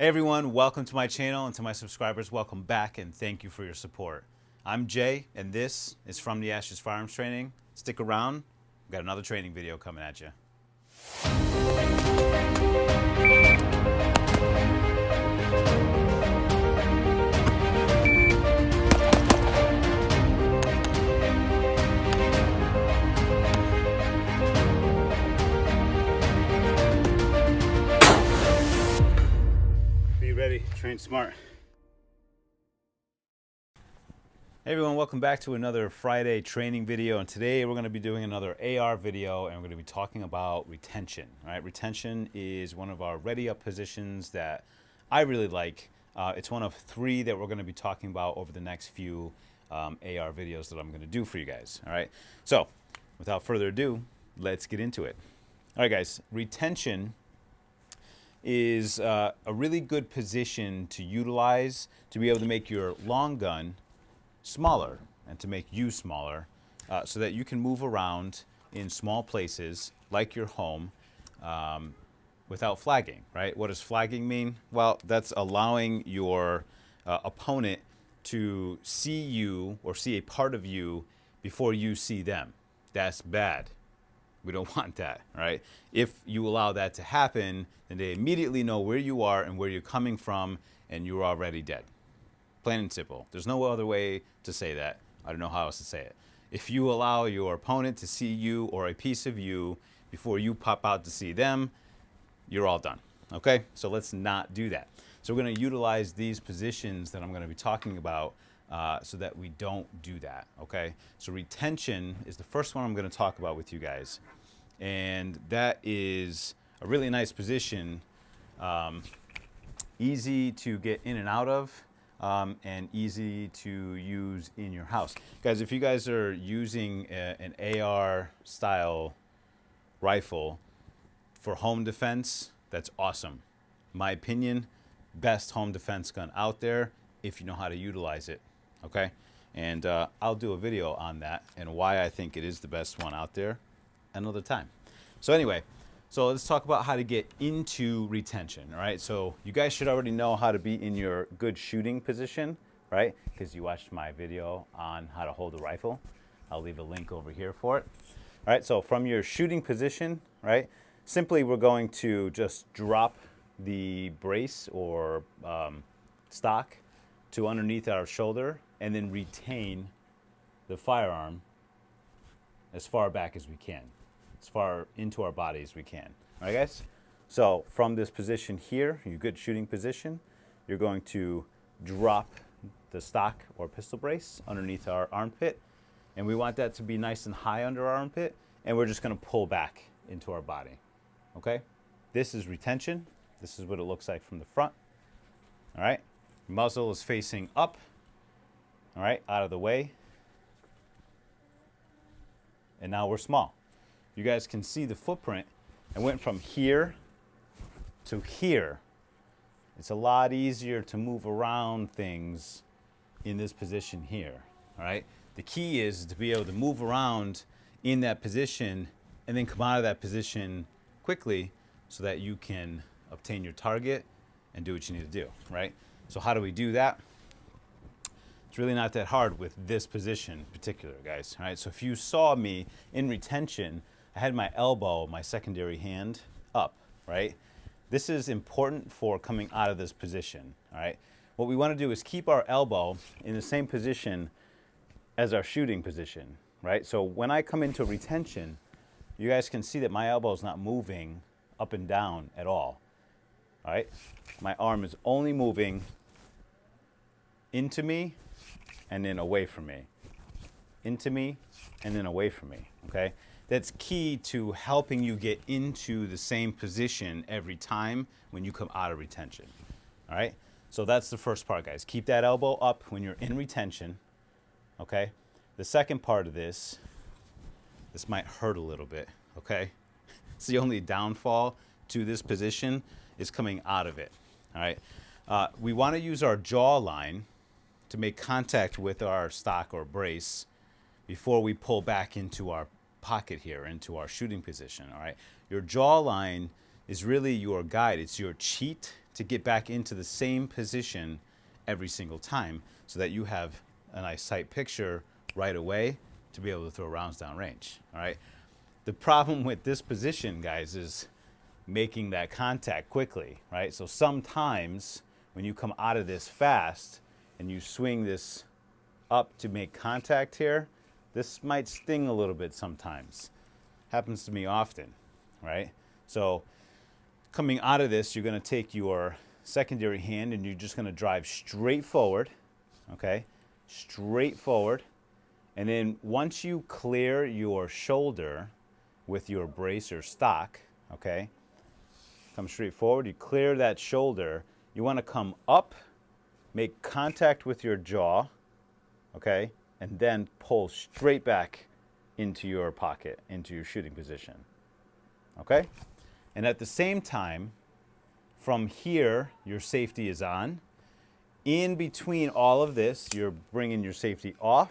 Hey everyone, welcome to my channel, and to my subscribers, welcome back and thank you for your support. I'm Jay and this is From the Ashes Firearms Training. Stick around, we've got another training video coming at you. Be ready, train smart. Hey everyone, welcome back to another Friday training video, and today we're going to be doing another AR video, and we're going to be talking about retention. Right? Retention is one of our ready up positions that I really like. It's one of three that we're going to be talking about over the next few AR videos that I'm going to do for you guys. All right, so without further ado, let's get into it. All right guys, retention is a really good position to utilize to be able to make your long gun smaller and to make you smaller, so that you can move around in small places like your home without flagging, right? What does flagging mean? Well, that's allowing your opponent to see you or see a part of you before you see them. That's bad. We don't want that, right? If you allow that to happen, then they immediately know where you are and where you're coming from, and you're already dead. Plain and simple. There's no other way to say that. I don't know how else to say it. If you allow your opponent to see you or a piece of you before you pop out to see them, you're all done. Okay? So let's not do that. So we're going to utilize these positions that I'm going to be talking about so that we don't do that. Okay? So retention is the first one I'm going to talk about with you guys. And that is a really nice position, easy to get in and out of. And easy to use in your house. Guys, if you guys are using an AR style rifle for home defense, that's awesome. My opinion, best home defense gun out there if you know how to utilize it, okay? And I'll do a video on that and why I think it is the best one out there another time. So anyway, so let's talk about how to get into retention, all right? So you guys should already know how to be in your good shooting position, right? Because you watched my video on how to hold a rifle. I'll leave a link over here for it. All right, so from your shooting position, right, simply we're going to just drop the brace or stock to underneath our shoulder and then retain the firearm as far back as we can, as far into our body as we can. All right, guys? So from this position here, your good shooting position, you're going to drop the stock or pistol brace underneath our armpit. And we want that to be nice and high under our armpit. And we're just going to pull back into our body. Okay? This is retention. This is what it looks like from the front. All right? Muzzle is facing up. All right? Out of the way. And now we're small. You guys can see the footprint. I went from here to here. It's a lot easier to move around things in this position here, all right? The key is to be able to move around in that position and then come out of that position quickly so that you can obtain your target and do what you need to do, right? So how do we do that? It's really not that hard with this position in particular, guys, all right? So if you saw me in retention, I had my elbow, my secondary hand up, right? This is important for coming out of this position, all right? What we want to do is keep our elbow in the same position as our shooting position, right? So when I come into retention, you guys can see that my elbow is not moving up and down at all right? My arm is only moving into me and then away from me. Into me and then away from me, okay? That's key to helping you get into the same position every time when you come out of retention, all right? So that's the first part, guys. Keep that elbow up when you're in retention, okay? The second part of this might hurt a little bit, okay? It's the only downfall to this position is coming out of it, all right? We want to use our jaw line to make contact with our stock or brace before we pull back into our pocket here, into our shooting position, all right? Your jaw line is really your guide. It's your cheat to get back into the same position every single time so that you have a nice sight picture right away to be able to throw rounds down range. All right. The problem with this position, guys, is making that contact quickly, right? So sometimes when you come out of this fast and you swing this up to make contact here, this might sting a little bit sometimes. Happens to me often, right? So coming out of this, you're going to take your secondary hand and you're just going to drive straight forward, okay? Straight forward. And then once you clear your shoulder with your brace or stock, okay, come straight forward, you clear that shoulder, you want to come up, make contact with your jaw, okay, and then pull straight back into your pocket, into your shooting position, okay? And at the same time, from here, your safety is on. In between all of this, you're bringing your safety off,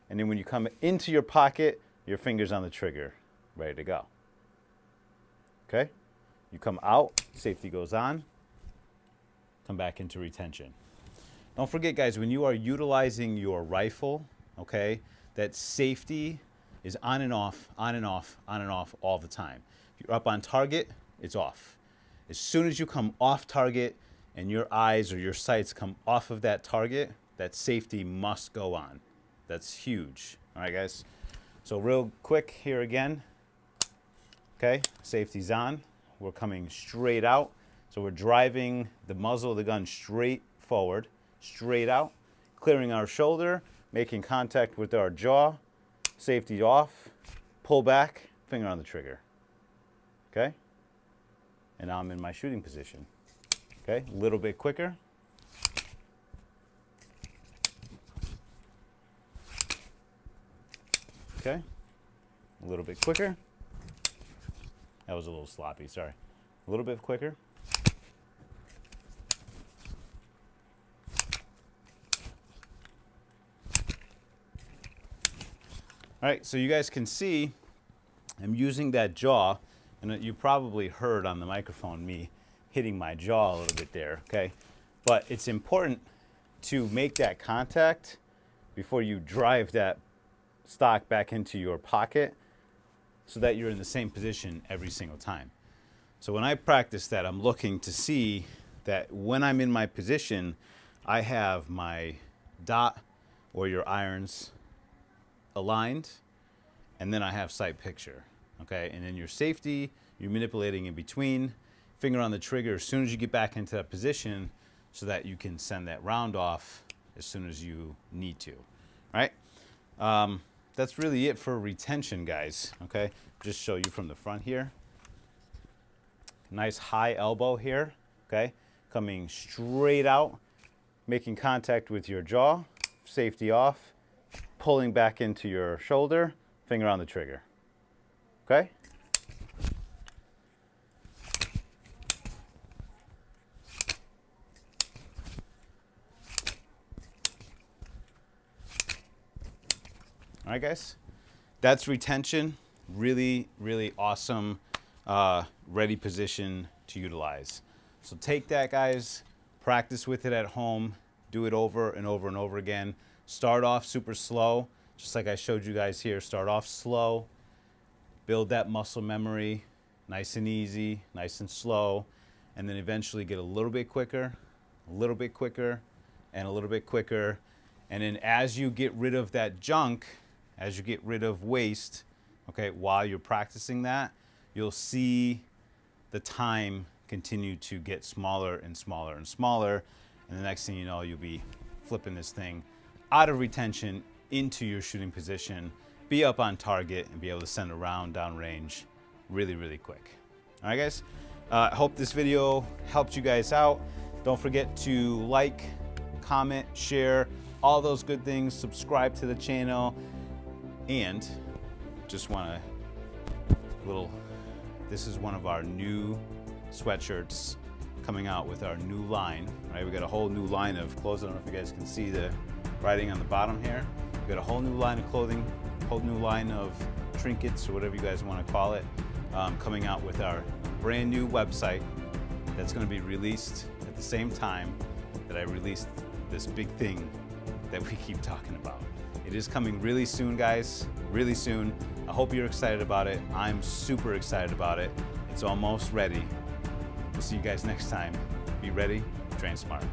and then when you come into your pocket, your finger's on the trigger, ready to go, okay? You come out, safety goes on, come back into retention. Don't forget, guys, when you are utilizing your rifle, okay, that safety is on and off, on and off, on and off all the time. If you're up on target, it's off. As soon as you come off target and your eyes or your sights come off of that target, that safety must go on. That's huge. All right, guys. So real quick here again. Okay, safety's on. We're coming straight out. So we're driving the muzzle of the gun straight forward, straight out, clearing our shoulder, making contact with our jaw, safety off, pull back, finger on the trigger. Okay? And now I'm in my shooting position. Okay, a little bit quicker. Okay, a little bit quicker. That was a little sloppy, sorry. A little bit quicker. All right, so you guys can see I'm using that jaw, and you probably heard on the microphone me hitting my jaw a little bit there, okay? But it's important to make that contact before you drive that stock back into your pocket so that you're in the same position every single time. So when I practice that, I'm looking to see that when I'm in my position, I have my dot or your irons aligned, and then I have sight picture, okay? And then your safety, you're manipulating in between, finger on the trigger as soon as you get back into that position so that you can send that round off as soon as you need to, right? That's really it for retention, guys, okay? Just show you from the front here. Nice high elbow here, okay? Coming straight out, making contact with your jaw, safety off, pulling back into your shoulder, finger on the trigger, okay? All right, guys, that's retention. Really, really awesome, ready position to utilize. So take that, guys, practice with it at home, do it over and over and over again. Start off super slow, just like I showed you guys here. Start off slow, build that muscle memory, nice and easy, nice and slow, and then eventually get a little bit quicker, a little bit quicker, and a little bit quicker. And then as you get rid of that junk, as you get rid of waste, okay, while you're practicing that, you'll see the time continue to get smaller and smaller and smaller. And the next thing you know, you'll be flipping this thing out of retention into your shooting position, be up on target, and be able to send a round downrange really, really quick. All right, guys, I hope this video helped you guys out. Don't forget to like, comment, share, all those good things, subscribe to the channel, and just want this is one of our new sweatshirts coming out with our new line, right? We got a whole new line of clothes. I don't know if you guys can see the writing on the bottom here. We got a whole new line of clothing, whole new line of trinkets, or whatever you guys want to call it, coming out with our brand new website, that's going to be released at the same time that I released this big thing that we keep talking about. It is coming really soon, guys, really soon. I hope you're excited about it. I'm super excited about it. It's almost ready. We'll see you guys next time. Be ready, train smart.